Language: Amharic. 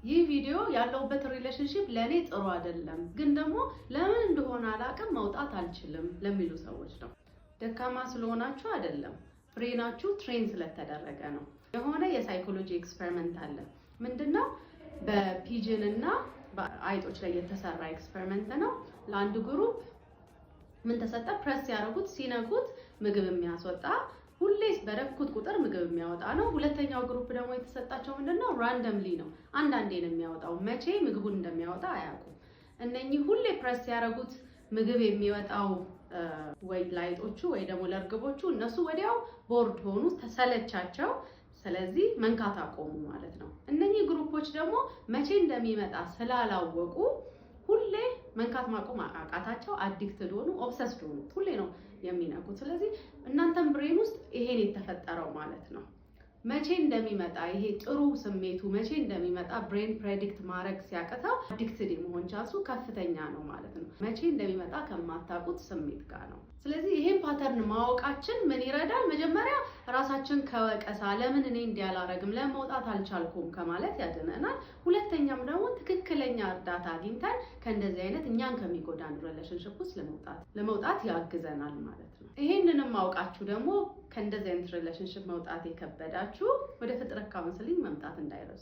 ይህ ቪዲዮ ያለውበት ሪሌሽንሺፕ ለኔ ጥሩ አይደለም ግን ደግሞ ለምን እንደሆነ አላቅም መውጣት አልችልም ለሚሉ ሰዎች ነው። ደካማ ስለሆናችሁ አይደለም፣ ብሬናችሁ ትሬን ስለተደረገ ነው። የሆነ የሳይኮሎጂ ኤክስፐሪመንት አለ። ምንድነው? በፒጅን እና በአይጦች ላይ የተሰራ ኤክስፐሪመንት ነው። ለአንድ ግሩፕ ምን ተሰጠ? ፕሬስ ያደረጉት ሲነኩት ምግብ የሚያስወጣ ሁሌ በረኩት ቁጥር ምግብ የሚያወጣ ነው። ሁለተኛው ግሩፕ ደግሞ የተሰጣቸው ምንድነው? ራንደምሊ ነው፣ አንዳንዴ ነው የሚያወጣው። መቼ ምግቡን እንደሚያወጣ አያውቁም። እነኚህ ሁሌ ፕሬስ ያደረጉት ምግብ የሚወጣው ወይ ላይጦቹ ወይ ደግሞ ለርግቦቹ እነሱ ወዲያው ቦርድ ሆኑ፣ ተሰለቻቸው። ስለዚህ መንካት አቆሙ ማለት ነው። እነኚህ ግሩፖች ደግሞ መቼ እንደሚመጣ ስላላወቁ ሁሌ መንካት ማቆም አቃታቸው፣ አዲክትድ ሆኑ፣ ኦብሰስድ ሆኑ፣ ሁሌ ነው የሚነኩት። ስለዚህ እናንተም ብሬን ውስጥ ይሄን የተፈጠረው ማለት ነው። መቼ እንደሚመጣ ይሄ ጥሩ ስሜቱ መቼ እንደሚመጣ ብሬን ፕሬዲክት ማድረግ ሲያቅተው አዲክትድ የመሆን ቻንሱ ከፍተኛ ነው ማለት ነው። መቼ እንደሚመጣ ከማታውቁት ስሜት ጋር ነው። ስለዚህ ይሄን ፓተርን ማወቃችን ምን ይረዳል? መጀመሪያ ራሳችን ከወቀሳ ለምን እኔ እንዲያላረግም ለመውጣት አልቻልኩም ከማለት ያድነናል። ሁለተኛም ደግሞ ትክክለኛ እርዳታ አግኝተን ከእንደዚህ አይነት እኛን ከሚጎዳን ሪሌሽንሺፕ ውስጥ ለመውጣት ያግዘናል ማለት ነው። ይሄንንም አውቃችሁ ደግሞ ከእንደዚህ አይነት ሪሌሽንሺፕ መውጣት የከበዳችሁ ወደ ፍጥረት ካውንስሊንግ መምጣት እንዳይረሱ።